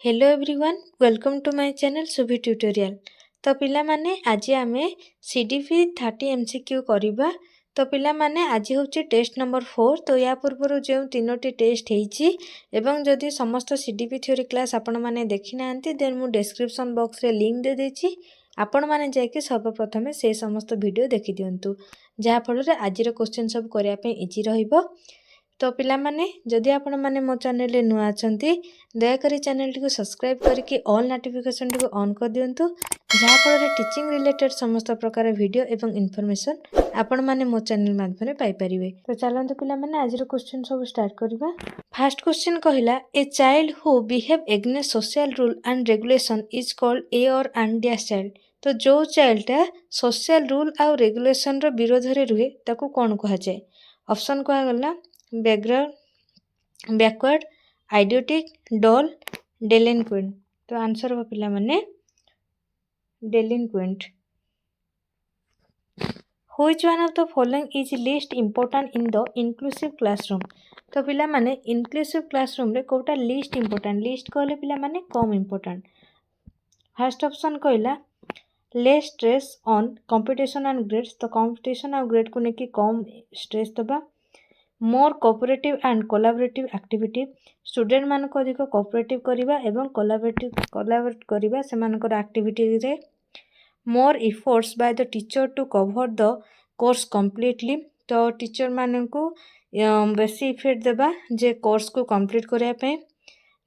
Hello everyone welcome to my channel Subhi tutorial. तो पिला माने आज आमे CDP 30 MCQ करिबा। तो पिला माने आज होची टेस्ट नंबर 4। तो या पूर्व जो तीनोटी टेस्ट हेची एवं जदि समस्त CDP थ्योरी क्लास आपण माने देखि नांती देन मु डिस्क्रिप्शन बॉक्स रे लिंक दे देछि। आपण माने जाके सर्वप्रथमे से समस्त वीडियो देखि दियंतु जहा फल रे आजिर क्वेश्चन सब करिया पे इजी रहिबो। तो पिला माने जदि आपण माने मो चैनल रे नुआ अछंती दया करी चैनल टी को सब्सक्राइब करके ऑल नोटिफिकेशन टी को ऑन कर दियंतु जहा फल रे टीचिंग रिलेटेड समस्त प्रकार वीडियो एवं इन्फॉर्मेशन आपण माने मो चैनल माध्यम रे पाई परिबे। तो चलंतु पिला माने आज रो क्वेश्चन सब स्टार्ट करबा। फर्स्ट क्वेश्चन कहिला a child who behave against social rule and regulation is called a और अनडियस चाइल्ड। तो जो चाइल्डटा सोशल रूल आ रेगुलेशन रो विरोध रे रुहे ताको कोन कहा जाय। ऑप्शन कहा गला background backward idiotic dull delinquent. तो आंसर हो पिला माने delinquent. Which one of the following is least important in the inclusive classroom. तो पिला माने इंक्लूसिव क्लासरूम रे कोटा लीस्ट इंपोर्टेंट लिस्ट कहले पिला माने कम इंपोर्टेंट। फर्स्ट ऑप्शन कहला less stress on competition and grades. तो कंपटीशन और ग्रेड को लेके कम स्ट्रेस दबा। More cooperative and collaborative activity student मान को अधिक कोऑपरेटिव करिबा एवं कोलैबोरेट करिबा सेमानकर एक्टिविटी रे। More efforts by the teacher to cover the course completely. तो टीचर मान को बेसी इफेक्ट देबा जे कोर्स को कंप्लीट करिया पे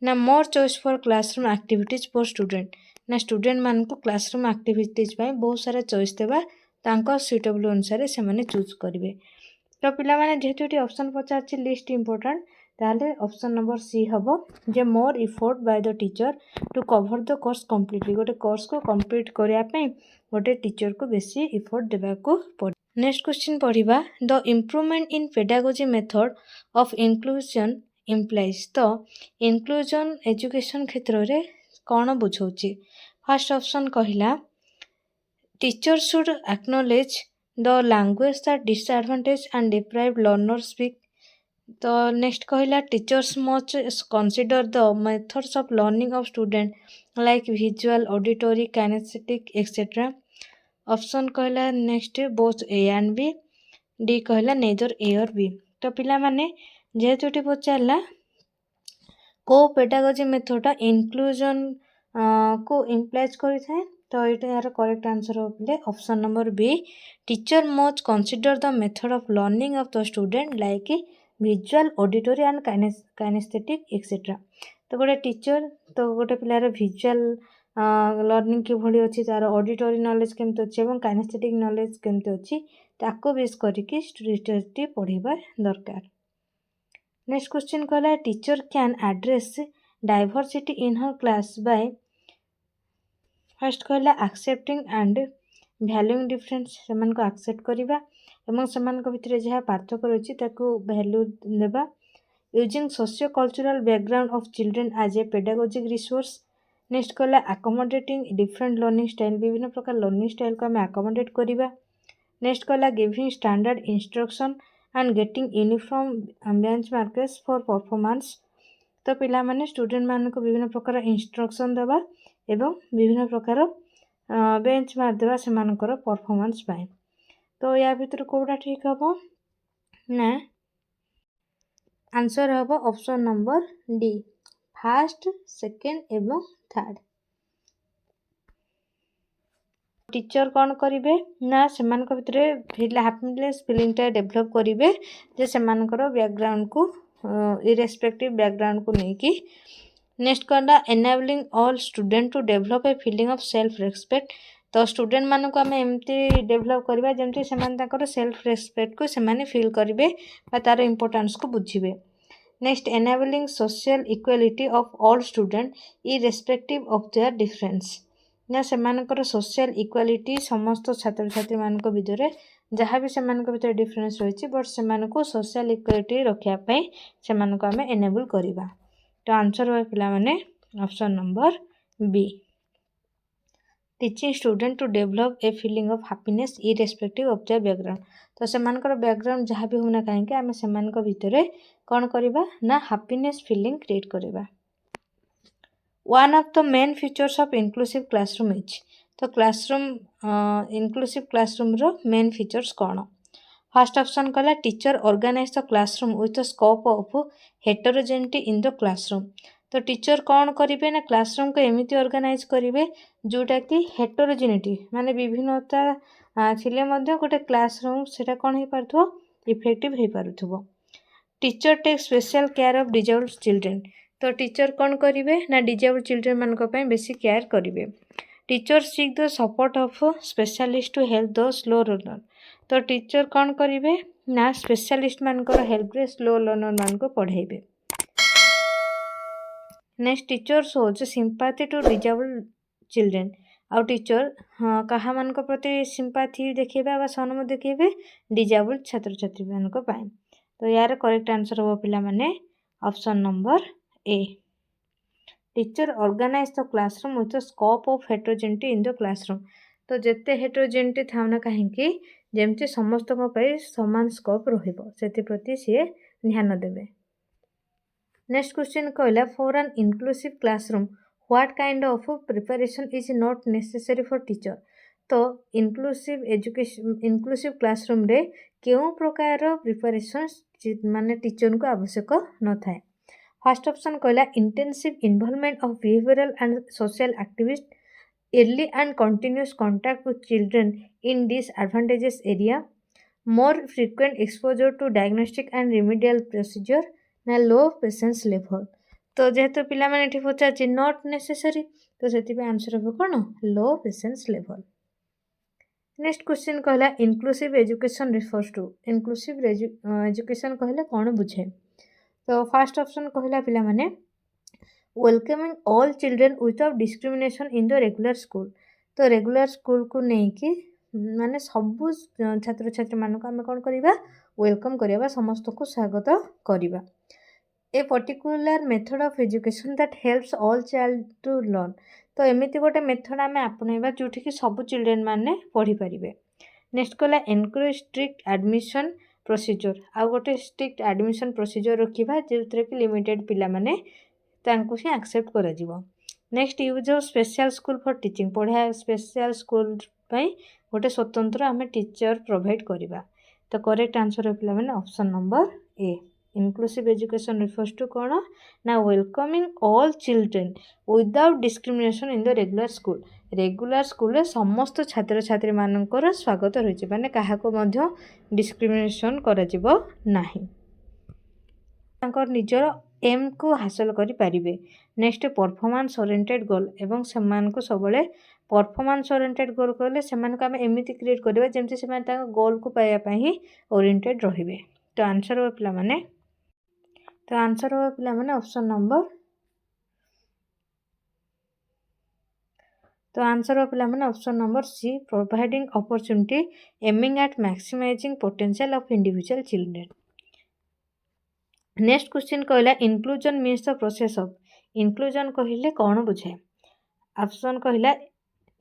ना। More choice for classroom activities for student ना स्टूडेंट मान को क्लासरूम एक्टिविटीज पे बहुत सारा चॉइस देबा तांको सुटेबल अनुसार से माने चूज करिवे। तो पिला माने जेहेतु ये ऑप्शन पचार लिस्ट इंपोर्टेंट ताले ऑप्शन नंबर सी हबो जे more effort by the teacher to cover the course completely. गोटे कोर्स को कंप्लीट करिया पे गोटे टीचर को बेसी इफोर्ट देबा को पड़े। नेक्स्ट क्वेश्चन पढ़िबा the improvement in pedagogy method of inclusion implies. तो इंक्लूजन एजुकेशन क्षेत्र रे कोन बुझौची। फर्स्ट ऑप्शन कहिला teacher should acknowledge the language that disadvantaged and deprived learners speak। तो नेक्स्ट कहला teachers must consider the methods of learning of student like visual auditory kinesthetic etcetera. Option कहला next both A and B. D कहला neither A or B. तो पिला माने जेहेतु T पचारला को पेडागोजी मेथडटा इंक्लूजन को इम्प्लाइज करि थाए तो ये यार करेक्ट आंसर हो पे option number B teacher must consider the method of learning of the student like visual auditory and kinesthetic etcetera. तो गोटे टीचर तो गोटे पिलार विजुअल लर्निंग कि भली अच्छी तार ऑडिटरी नॉलेज केमती अच्छी और काइनेस्थेटिक नॉलेज केमती अच्छी ताको बेस करके टीचर पढ़ेबा दरकार। नेक्स्ट क्वेश्चन कहला teacher can address diversity in her class by. First कहला एक्सेप्टिंग एंड भैल्यूइंग डिफरेंस सेमान को एक्सेप्ट करिबा एवं सेमान को भितर जहाँ पार्थक्य रही ताको भैल्यू देबा। Using socio cultural background of children as a pedagogic resource. Next कहला अकोमोडेटिंग डिफरेंट लर्निंग स्टाइल विभिन्न प्रकार लर्निंग स्टाइल को आम अकोमोडेट करिबा। नेक्स्ट कहला giving standard instruction and getting uniform benchmarks for performance. तो पिला माने स्टूडेंट मान को विभिन्न प्रकार इंस्ट्रक्शन देबा एवं विभिन्न प्रकार बेंचमार्क देवा सेमानकर परफॉर्मेंस पाए। तो या भीतर कोडा ठीक हबो ना आंसर हबो option number D first second एवं थर्ड। टीचर कौन करिवे ना सेमानक भितर हैप्पीनेस फीलिंगटा डेवलप करिवे जे सेमानकर बैकग्राउंड को इरेस्पेक्टिव बैकग्राउंड को लेकी। नेक्स्ट कहला enabling all student to develop a feeling of self respect. तो स्टूडेंट मान को आम एमती डेवलप करवा जमती से सेल्फ रेस्पेक्ट को सेमाने फील करेंगे तार इंपोर्टेंस को बुझे। Next enabling social equality of all student irrespective of there difference. ना सेमानकर सोशल इक्वालिटी समस्त छात्र छात्री मान भितर जहाँ भी सेमान भीतर डिफरेंस रही बट से सोशल इक्वालिटी रखापी से आम एनेबल करवा। तो आंसर हुए पिला माने option number B teaching student to develop a feeling of happiness irrespective of their background. तो सेमानकर बैकग्राउंड जहाँ भी होना कहीं आम से भितर कौन करवा ना हैप्पीनेस फीलिंग क्रिएट करवा। One of the main features of inclusive classroom is तो क्लासरूम इनक्लूसिव क्लासरूम रो मेन फीचर्स कौन फर्स्ट ऑप्शन कहला teacher organise the classroom with the scope of heterogeneity in the classroom तो teacher कौन करेंगे ना classroom को एमती ऑर्गेनाइज करेंगे जोटा कि हेटेरोजेनिटी माने विभिन्नता थिले मध्य गोटे क्लासरूम सेटा कौन हो पारुथबो इफेक्टिव हो पारुथबो teacher take special care of disabled children तो टीचर कौन करेंगे ना डिजेबल्ड चिल्ड्रेन मान बेसी केयर करेंगे teacher seek the support of specialist to help the slow learner तो टीचर कौन करेंगे ना स्पेशलिस्ट मानकर हेल्प रे स्लो लर्नर मान को पढ़ेबे next teacher shows sympathy to disabled children आउ टीचर हाँ कहा मान प्रति सिंपाथी देखेबे सहानुभूति देखेबे डिजेबल्ड छात्र छात्री मान तो यार करेक्ट आंसर हम पिला माने option number A teacher organise the classroom with the scope of heterogeneity in the classroom तो जिते हेटेरोजेनिटी था ना कहीं जमती समस्त सामान स्कोप रही सी ध्यान देवे नेक्स्ट क्वेश्चन कहला for an inclusive classroom what kind of preparation is not necessary for teacher तो इनक्लूसिव क्लासरूम रे क्यों प्रकार प्रिपरेशन माने टीचर को आवश्यक न थाए फर्स्ट ऑप्शन कहला intensive involvement of behavioural and social activist early and continuous contact with children in disadvantageous area, more frequent exposure to diagnostic and remedial procedure, ना low patience level तो जेहेतु पिला माने एठी पचार नॉट नेसेसरी तो सेति पे आंसर हो कोन low patience level next question कहला inclusive education refers to inclusive education कहले कोन बुझे तो फर्स्ट ऑप्शन कहला पिला माने welcoming all children without discrimination in the regular school तो रेगुलर स्कूल को नहीं माने सबू छात्र छात्री मानक आम कौन करवा वेलकम करवा समस्त को स्वागत करवा a particular method of education that helps all child to learn तो एमती गोटे मेथड आम आपणेबा जोठी कि सब चिल्ड्रेन माने पढ़ी पारिबे नेक्स्ट कहला एनकरेज स्ट्रिक्ट एडमिशन प्रोसीजर आ गोटे स्ट्रिक्ट एडमिशन प्रोसीजर रखिबा जेतरे कि लिमिटेड पिला माने तांको ही एक्सेप्ट करा जीवो next use of special school for teaching पढ़ा स्पेशल स्कूल पई गोटे स्वतंत्र आम टीचर प्रोवाइड करवा तो करेक्ट आंसर पिला माने option number A inclusive education refers to कौन ना welcoming all children without discrimination in the regular school समस्त छात्र छात्री मानकर स्वागत रही माने काहाको मध्य डिस्क्रिमिनेशन करा जीवो नाही निजर एम को हासिल करें नेक्स्ट परफॉर्मेंस ओरिएंटेड गोल एवं सेमान को सब परफॉर्मेंस ओरिएंटेड गोल कहले सेमान को आम एमती क्रिएट करवा जमती से गोल को पाइबा ही ओरिएंटेड रहिबे तो आंसर हो पिला माने ऑप्शन नंबर तो आंसर हो पिला माने option number C providing opportunity aiming at maximising potential of individual children next question कहला inclusion means the process of inclusion कहले कौन बुझे ऑप्शन कहला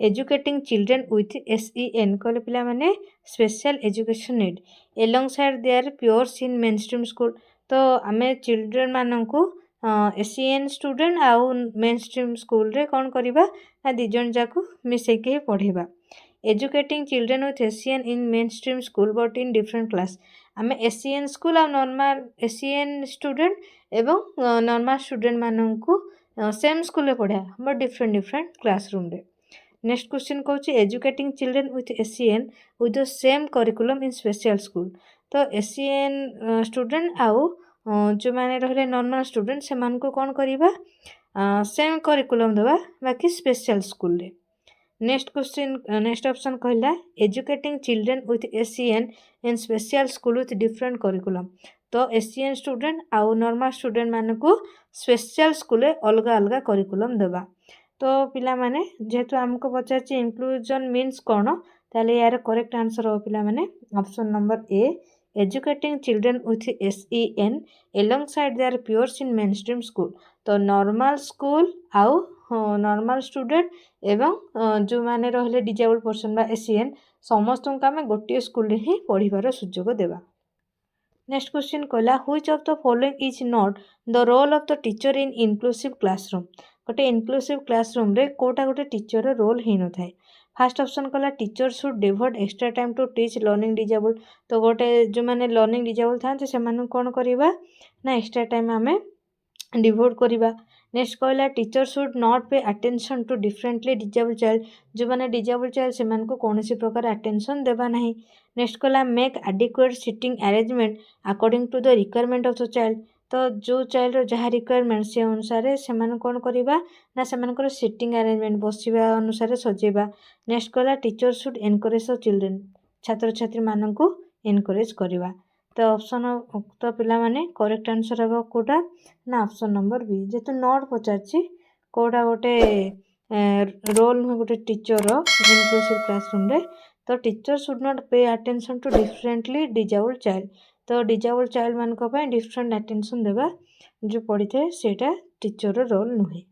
एजुकेटिंग चिल्ड्रेन विथ SEN कहले पिला माने special education need alongside their peers in mainstream school तो आमे चिल्ड्रेन माननकु SEN स्टूडेंट आउ मेन स्ट्रीम स्कूल रे कौन करबा ना दी जन जाको मिसे के पढ़ेबा educating children with SEN in mainstream school but in different class आमे SEN स्कूल आ नॉर्मल SEN स्टूडेंट एवं नॉर्मल स्टूडेंट माननकु सेम स्कूल रे पढ़ा बट डिफरेंट क्लासरूम रे नेक्स्ट क्वेश्चन कहूँ educating children with SEN with the same curriculum in special school तो SEN स्टूडेंट आउ जो माने रहले नॉर्मल स्टूडेंट से मान को कौन करबा सेम करिकुलम देबा बाकी स्पेशल स्कूल रे नेक्स्ट ऑप्शन कहला educating children with SEN in special school with different curriculum तो SEN स्टूडेंट आउ नॉर्मल स्टूडेंट मान को स्पेशल स्कूल अलग अलग करिकुलम देबा तो पिला माने जेहेतु हमको पचार इनक्लूजन मीन्स कौन ताले यार करेक्ट आंसर हो पिला माने option number A educating children with SEN alongside their peers in mainstream school तो नॉर्मल स्कूल आउ नॉर्मल स्टूडेंट एवं जो माने रहले डिजेबल पर्सन बा SEN समस्त को आम गोटे स्कूल ही पढ़िबार सुजोग देबा नेक्स्ट क्वेश्चन कहला which of the following is not the role of the teacher in inclusive classroom गोटे इनक्लूसिव क्लासरूम रे कोटा गोटे टीचर रोल ही न थाए। फास्ट ऑप्शन कला teacher should devote extra time to teach learning disable. तो गोटे जो मैंने लर्निंग डिजेबल था से कौन करवा ना एक्स्ट्रा टाइम आम डिवोट करवा। नेक्स्ट कहला teacher should not pay attention to differently disable child. जो मैंने डिजेबल चाइल्ड से कौन प्रकार अटेंशन देवा नहीं। नेक्स्ट कहला make adequate sitting arrangement according to the requirement of the child. तो जो चाइल्ड जहाँ रिक्वायरमेंट से अनुसार से कौन करवा ना से सिटिंग अरेंजमेंट बसवा अनुसार सजेवा। नेक्स्ट कहला teacher should encourage the children. छात्र छात्री मानू एनकरेज करवा। तो ऑप्शन तो पिला माने करेक्ट आंसर हम कोटा ना ऑप्शन नंबर बी। जेतु नॉट पचार कोटा गोटे रोल नुहे गोटे टीचर इनक्लूसिव क्लासरूम रे। तो teacher should not pay attention to differently disable child. तो डिजेबल चाइल्ड मान डिफरेंट अटेंशन देवा जो पड़ी थे सेटा टीचर रोल नुहे।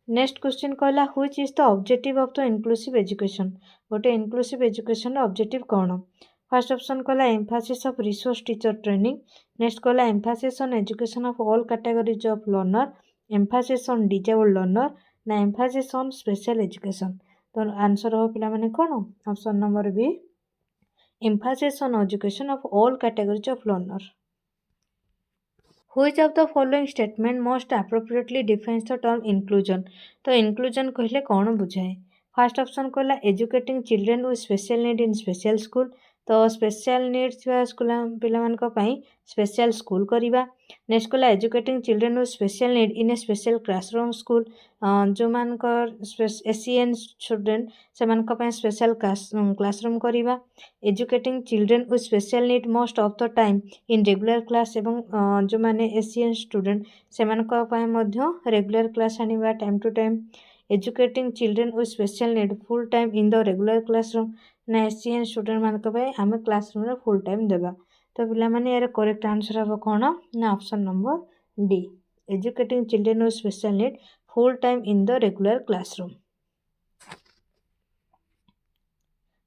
नेक्स्ट क्वेश्चन कहला which is the objective of the inclusive education. गोटे इनक्लूसिव एजुकेशन ऑब्जेक्टिव कौन। फर्स्ट ऑप्शन कहला emphasis of resource teacher training. Next कहला Mphasis on education of all categories of learner, emphasis on disable learner ना emphasis on special education. तो answer हो पिला माने कौन option number B emphasis on education of all categories of learner. Which of the following statement most appropriately defines the term inclusion। तो inclusion कहले कौन बुझाए। फर्स्ट ऑप्शन कहला educating children with special need in special school. तो special needs school पिला special school करवा। Next कहला educating children with special need in a special classroom school. जो एसीएन स्टूडेंट से स्पेशल क्लासरूम करवा। Educating children with special need most of the time in regular class. एवं जो मैंने ACN student से regular class आनिबा time to time. Educating children with special need full time in the regular classroom ना ACN student मान आम classroom रे full time देवा। तो पिला माने यार करेक्ट आंसर हम कौन ना option number D educating children with special need full time in the regular classroom.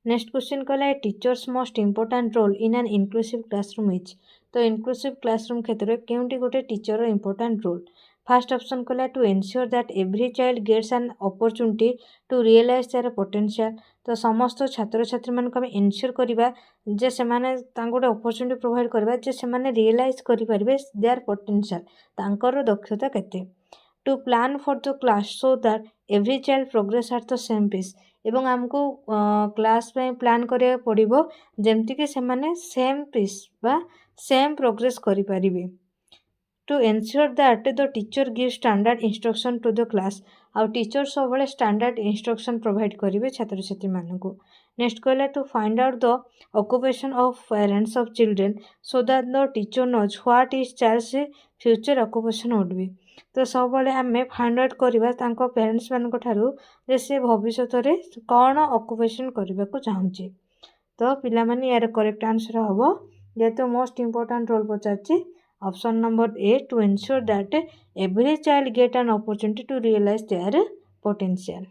Next question कहला teachers most important role in an inclusive classroom is. तो इनक्लूसिव क्लासरूम क्षेत्र में केउंटी गोटे teacher important role. First option कहला to ensure that every child gets an opportunity to realise their potential. तो समस्त छात्र छात्री मान एनश्योर करवा जे से गोटे अपॉर्चुनिटी प्रोवाइड करवा जे से रियलाइज करेंगे देयर पोटेंशियल तांकर दक्षता केते। To plan for the class so that every child progress at the same pace. एवं आमको क्लास प्लान करिया पड़िबो जेमति कि सेमाने सेम पेस बा सेम प्रोग्रेस करि परिबे। To ensure that the teacher give standard instruction to the class. आउ टीचर सब बड़े स्टैंडर्ड इंस्ट्रक्शन प्रोवाइड करिवे छात्र छात्री मानकु। नेक्स्ट कहला to find out the occupation of parents of children so that the teacher knows what is child's future occupation would be. तो सब बड़े आमे फाइंड आउट करबा तांको पेरेंट्स मानक ठारू जे से भविष्य रे कौन ऑक्युपेशन करबा को चाहूची। तो पिला माने यार करेक्ट आंसर हबो जेतो मोस्ट इंपोर्टेंट रोल पचारची option number A to ensure that every child get an opportunity to realise their potential.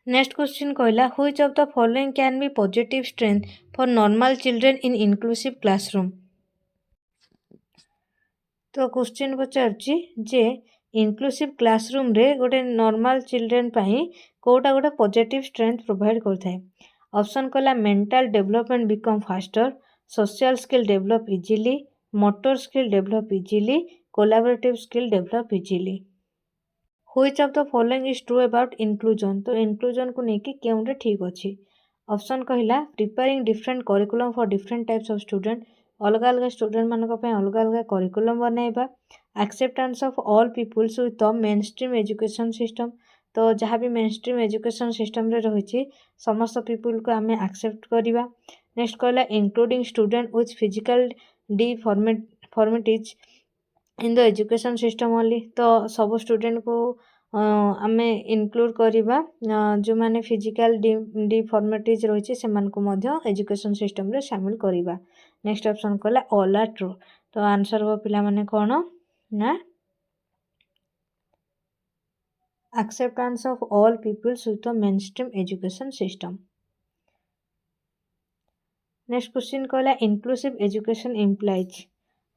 Next question कहला which of the following can be positive strength for normal children in inclusive classroom. तो question पचारची जे inclusive classroom रे गोटे normal children पाई कोटा गोटे positive strength provide करथाय। ऑप्शन कहला mental development become faster, social skill develop easily, motor skill develop easily, collaborative skill develop easily. Which of the following is true about inclusion. तो inclusion को लेकिन केउंटे ठीक अच्छी। ऑप्शन कहला preparing different curriculum for different types of student. अलग अलग student मानक अलग अलग करिकुलम बनैबा। Acceptance of all peoples with the main stream education system. तो जहाँ भी मेन स्ट्रीम एजुकेशन सिस्टम रे रही समस्त पीपुल को आम एक्सेप्ट करवा। नेक्स्ट कहला including student with physical deformities in the education system only. तो सब स्टूडेंट को आम इनक्लूड करवा जो मैंने फिजिकल डिफॉर्मिटीज रही से एजुकेशन सिस्टम रे शामिल करवा। नेक्स्ट ऑप्शन कहला ऑल आर ट्रू। तो आंसर हो पिला माने कौन ना acceptance of all peoples with the main stream education system. Next question कहला inclusive education implies.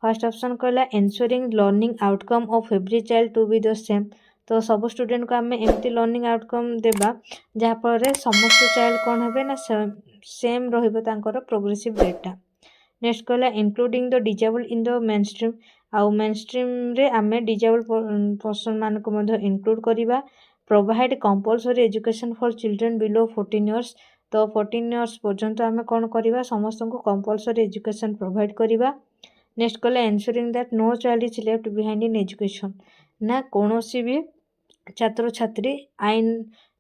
First option कहला ensuring learning outcome of every child to be the same. तो सब स्टूडेंट को आम एमती लर्निंग आउटकम देबा जहाँफल समस्त चाइल्ड कौन है ना सेम रही प्रोग्रेसिव रेटा। नेक्स्ट कहला including the disable in the main stream. आउ मेन स्ट्रीम रे आमे डिजेबल पर्सन मान को इंक्लूड करवा। Provide compulsory education for children below 14 years. तो 14 इयर्स पर्यंत आमे कौन करवा समस्त को कंपलसरी एजुकेशन प्रोवाइड करवा। नेक्स्ट कहला ensuring that no child is left behind in education. ना कौन भी छात्र छात्री आईन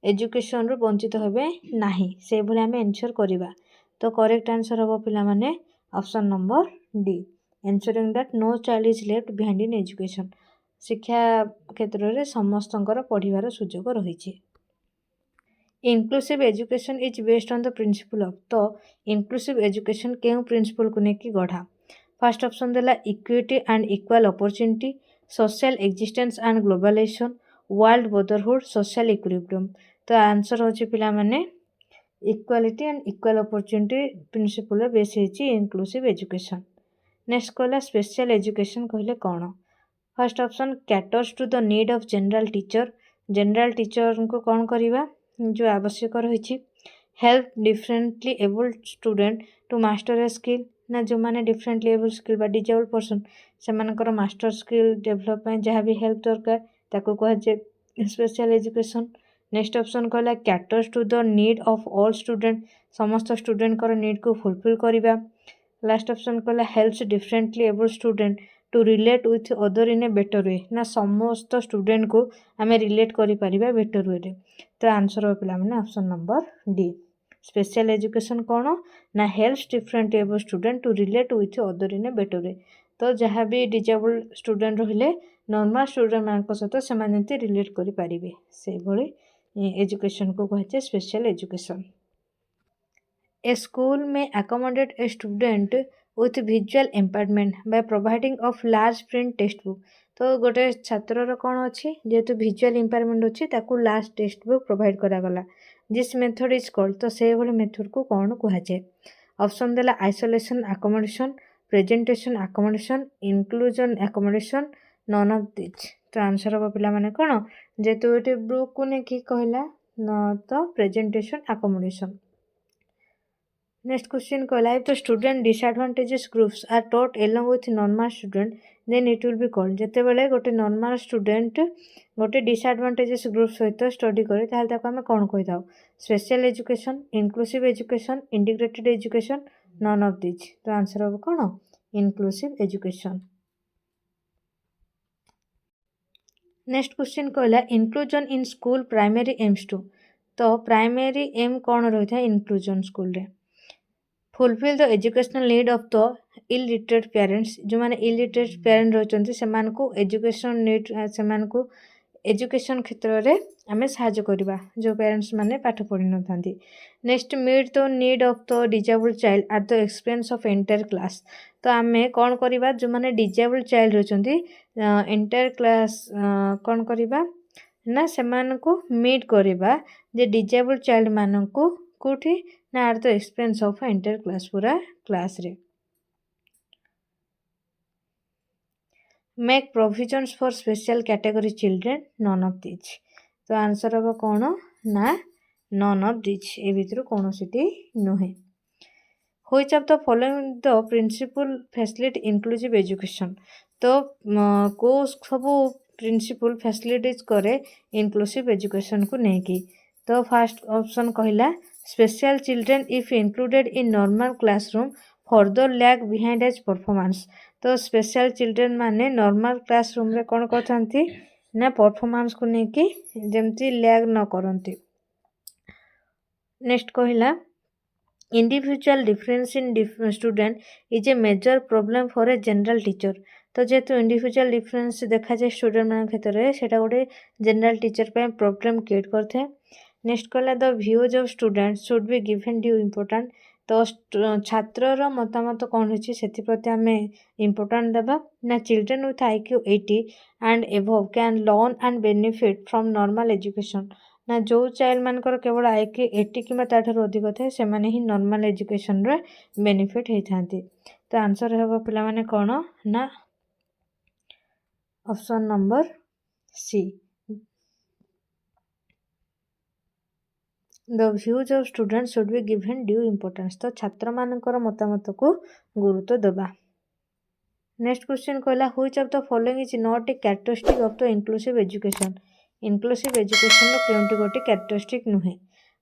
एजुकेशन रु वंचित हेबे नाही से भली आमे एनश्योर करवा। तो करेक्ट आंसर हम पिला माने option number D ensuring that no child is left behind in education. शिक्षा क्षेत्र में समस्त पढ़ार सुजोग रही। Inclusive education is based on the principle of. तो इनक्लूसिव एजुकेशन क्यों प्रिंसिपल को लेकिन गढ़ा। फर्स्ट ऑप्शन देला equity and equal opportunity, social existence and globalisation, world brotherhood, social equilibrium. तो आंसर होची पिला माने equality and equal opportunity principle base होची इनक्लूसिव एजुकेशन। नेक्स्ट कहला स्पेशल एजुकेशन कहले कौन। First option caters to the need of general teacher. General teacher को कौन करवा जो आवश्यक रही। Help differently abled student to master a skill. ना जो मैंने डिफरेंटली एबल स्किल बा डिजेबल पर्सन से मास्टर स्किल डेभलप जहाँ भी हेल्प दरकार ताको कहुए स्पेशल एजुकेशन। नेक्स्ट ऑप्शन कहला caters to the need of all student. समस्त स्टूडेंट नीड को फुलफिल करवा। लास्ट ऑप्शन कहला helps differently able student to relate with other in a better way. ना समस्त स्टूडेंट को आम रिलेट कर बेटर वे। तो आंसर हो पिला माने option number D special education कौन ना helps different able student to relate with other in a better way. तो जहाँ भी डिजेबल स्टूडेंट रहिले नॉर्मल स्टूडेंट मान सहित से रिलेट करें से भली एजुकेशन को कहे स्पेशल एजुकेशन। ए स्कूल में accommodate a student with visual impairment by providing of large print text book. तो गोटे छात्र कौन अच्छी जेहेतु visual impairment अच्छी ताकू लार्ज टेक्स्ट बुक प्रोवाइड करागला। This method is called. तो से भली मेथड को कौन कहुए। ऑप्शन देला isolation accommodation, presentation accommodation, inclusion accommodation, none of this. तो आंसर हम पिला माने कौन जेहेतु ये बुक को लेकिन कहला न तो प्रेजेंटेशन अकोमोडेशन। नेक्स्ट क्वेश्चन कहला if the student disadvantages groups are taught along with normal student then it will be called. जिते बेले गोटे नॉर्मल स्टूडेंट गोटे डिसएडवांटेजेस ग्रुप सहित स्टडी करे ताहले ताको आमे कोन कहि थाउ special education, inclusive education, integrated education, none of this. तो आंसर हो कोन इंक्लूसिव एजुकेशन। नेक्स्ट क्वेश्चन कहला inclusion in school primary aims to. तो प्राइमरी एम कौन रही है इंक्लूजन स्कूल रे fulfil the educational need of the illiterate parents. जो मैंने इलिटरेट पेरेंट रही से एजुकेशन नीड से एजुकेशन क्षेत्र में आम साहय करवा जो पेरेंट्स माने पाठ पढ़ी न था। Next meet the need of the disable child at the expense of entire class. तो आम कौन करवा जो मैंने डिजेबल चाइल्ड रही एंटायर क्लास कौन करवा ना से मीट करवा जे डिजेबल चाइल्ड मानक कौटी ना at the expense of entire class पूरा क्लास रे। Make provisions for special category children none of this. तो आंसर हम कौन ना नन ऑफ दिस ए भितर कौन सीटी नुहे। Which of the following the principle facilitate inclusive education. तो को सब प्रिंसिपल फैसिलिटीज करे इंक्लूसिव एजुकेशन को लेकिन। तो फर्स्ट ऑप्शन कहला special children if included in normal classroom further lag behind as performance. तो स्पेशल चिल्ड्रेन माने नॉर्मल क्लासरूम रे कौन करथांती ना परफॉर्मेंस को लेकिन जमती लैग न करती। नेक्स्ट कहला individual difference in student is a major problem for a general teacher. तो जेहेतु इंडिविजुअल डिफरेंस देखा जाए स्टूडेंट मान क्षेत्र में से गोटे जनरल टीचर पे प्रॉब्लम क्रिएट करते। नेक्स्ट कहला the views of student should be given due important. तो छात्र मतामत कौन होची सेति प्रति आमे इम्पोर्टेंट देबा ना children with IQ 80 and above can learn and benefit from normal education. ना जो चाइल्ड मानकर केवल IQ 80 कि अधिक थाए से ही नॉर्मल एजुकेशन रे बेनिफिट होती। तो आंसर हे पिला माने कौन ना option number C. The views of student should be given due importance. तो छात्र मानकर मतामत को गुरुत्व देबा। नेक्स्ट क्वेश्चन कहला which of the following is not a characteristic of the inclusive education. Inclusive education रो केउंटी गोटे कैरेक्टरिस्टिक नुहे।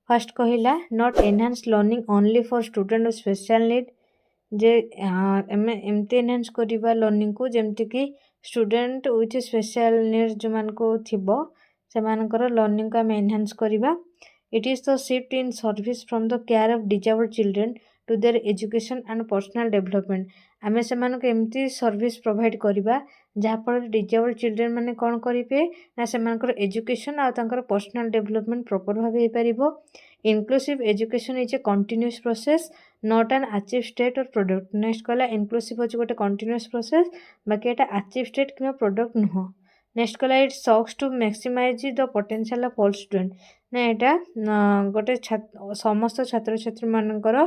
फर्स्ट कहला not enhance learning only for student with special need. जे एमती एनहांस करवा लर्निंग को जेमती कि स्टूडेंट विथ स्पेशल नीड जो मान को थिबो सेमानकर लर्निंग को आम एनहांस करवा। It is the shift in service from the care of disabled children to their education and personal development. आमे सेमानक एमती सर्विस प्रोवाइड करवा जहाँफल डिजेबल्ड चिल्ड्रेन मैंने कौन करेंगे ना सेमानकर एजुकेशन आ तांकर पर्सनल डेवलपमेंट प्रॉपर भाव हो पारिबो। Inclusive education is a continuous process not an achieve state or product. Next कहला इनक्लूसिव होची गोटे कंटिन्यूअस प्रोसेस बाकी एटा अचीव स्टेट कि प्रोडक्ट नुह। नेक्स्ट कहला it seeks to maximise the potential of all student. ना यहाँ गोटे समस्त छात्र छात्री मानकर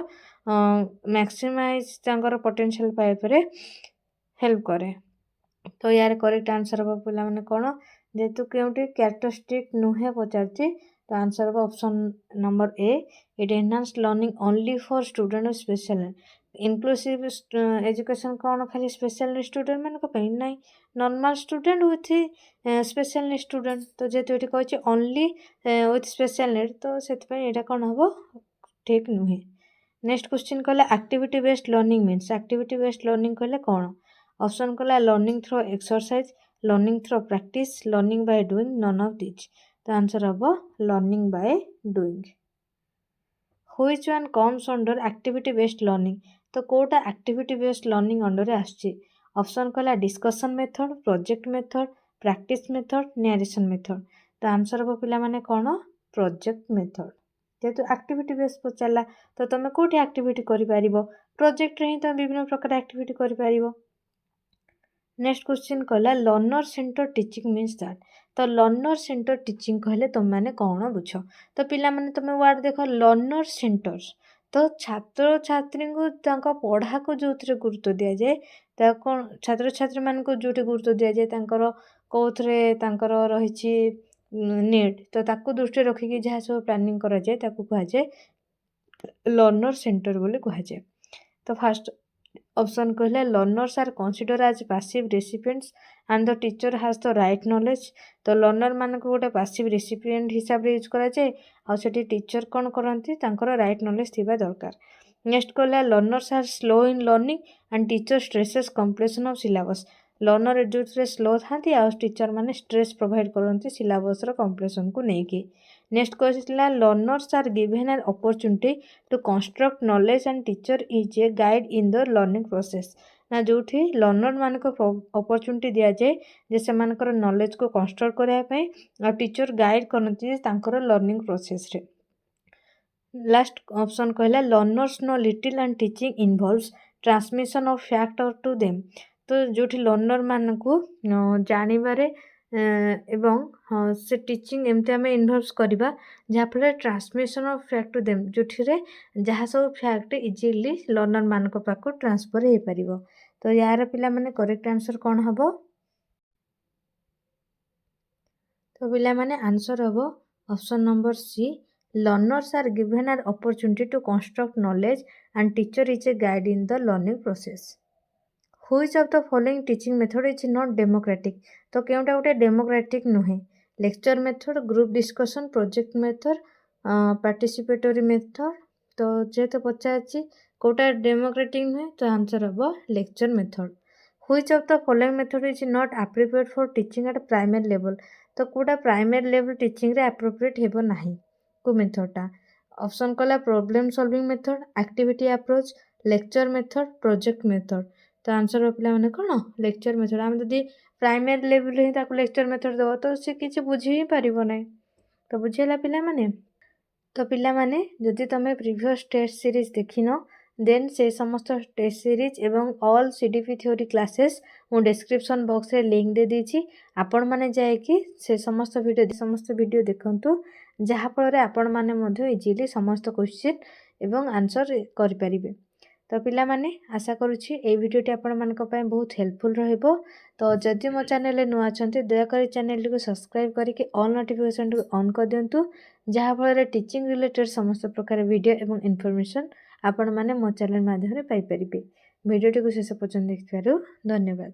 मैक्सिमाइज तांकर पोटेंशियल पाइबारे हेल्प करे। तो यार करेक्ट आंसर हम पिला माने कौन जेहेतु केउटी कैरेक्टरिस्टिक नुहे पचारची तो आंसर हम option number A. It enhance learning only for student with special inclusive education कौन खाली स्पेशल स्टूडेंट मान ना normal student with special student. तो जेहेतु ये कही ओनली विथ स्पेशल नीड तो से कौन हम ठीक नुहे। नेक्स्ट क्वेश्चन कहला activity based learning means. Activity based learning कहले कौन। ऑप्शन कहला learning through exercise learning through practice learning by doing none of this. तो आंसर हम learning by doing. Which one comes under activity based learning. तो कोटा activity based learning under आसछि। Option कहला discussion method project method practice method narration method. तो answer हम पिला माने कौन प्रोजेक्ट मेथड। जेहेतु एक्टिविटी बेस्ड पचारा तो तुम कौटी एक्टिविटी कर प्रोजेक्ट ही तुम विभिन्न प्रकार एक्टिविटी कर। नेक्स्ट क्वेश्चन कहला learner centre teaching means that. तो लर्नर सेंटर टीचिंग कहले तुम मैंने कौन बुझ। तो पिला माने तुम वार्ड देख लर्नर सेंटर्स तो छात्र छात्री को पढ़ा को जो गुरुत्व दि जाए कौन छात्र छात्री मान को जो गुरुत्व दि जाए कौथे रही नीड तो ताकू दृष्टि रखिकी जहाँ सब प्लानिंग करा जाए ताकू कहा जाए लर्नर सेंटर बोली कहा जाए। तो फास्ट ऑप्शन कहले learners are consider as passive recipients and the teacher has the right knowledge. तो लर्नर मान को गोटे पैसिव रेसिपिएंट हिसाब से यूज करा जाए आ सेठी टीचर कौन करती तांकर राइट नॉलेज थिबा दरकार। नेक्स्ट कहला learners are slow in learning and teacher stresses completion of syllabus. Learner जो स्लो था टीचर मैंने स्ट्रेस प्रोवाइड करती सिलेबस कंप्लीशन को लेकिन। नेक्स्ट कहला learners are given an opportunity to construct knowledge and teacher is a guide in the learning process. ना जो learner मान को अपॉर्चुनिटी दि जाए जे से नॉलेज को कंस्ट्रक्ट करने और टीचर गाइड करती लर्निंग प्रोसेस रे। लास्ट ऑप्शन कहला learners know little and teaching involves transmission of fact और टू देम। तो जो लर्नर मान को जानिबारे एवं हाँ से टीचिंग एमती आम इनवल्व करवा जहाँफल transmission of fact to them जो जहाँ सब फैक्ट इजिली लर्नर मान पाक ट्रांसफर हो पार। तो यार पिला माने करेक्ट आंसर कौन हम। तो पिला माने आंसर हम option number C. Learners are given are opportunity to construct knowledge and teacher is a guide in the learning process. Which of the following teaching method is not democratic. तो केउटा गोटे democratic नुहे। Lecture method group discussion project method participatory method. तो जेहेतु पचार कौटा democratic नुहे तो आंसर हम lecture method. Which of the following method is not appropriate for teaching at primary level. तो कौटा प्राइमरी लेवल टीचिंग रे एप्रोप्रिएट हेबो नाही को मेथडटा। ऑप्शन कहला problem solving method activity approach lecture method project method. तो आंसर पिला माने कौन लेक्चर मेथड। आम जदि प्राइमरी लेवल ही ताको लेक्चर मेथड देव तो सी किसी बुझी ही पारिबो नै। तो बुझेला पिला माने। तो पिला माने जदि तुम प्रीवियस टेस्ट सीरीज देखिन देन से समस्त टेस्ट सीरीज एवं ऑल सीडीपी थ्योरी क्लासेस मु डिस्क्रिप्शन बॉक्स रे लिंक दे दीची आपण माने जाय कि से समस्त वीडियो देखंतु जहाँ फल आपण माने मध्य इजीली समस्त क्वेश्चन एवं आंसर करि परिबे। तो पिला माने आशा करुच्ची ये भिडियोटी आपको बहुत हेल्पफुल रहिबो। तो जदि मो चैनल नुआ अछंती दयाकोरी चैनल को सब्सक्राइब करके ऑल नोटिफिकेशन ऑन कर दियंतु, जहाँ फल टीचिंग रिलेटेड समस्त प्रकार वीडियो एवं इनफॉरमेशन आपण माने मो चैनल माध्यम रे पाई परिबे। भिडियोटी को शेष पर्यंत देखिबारु धन्यवाद।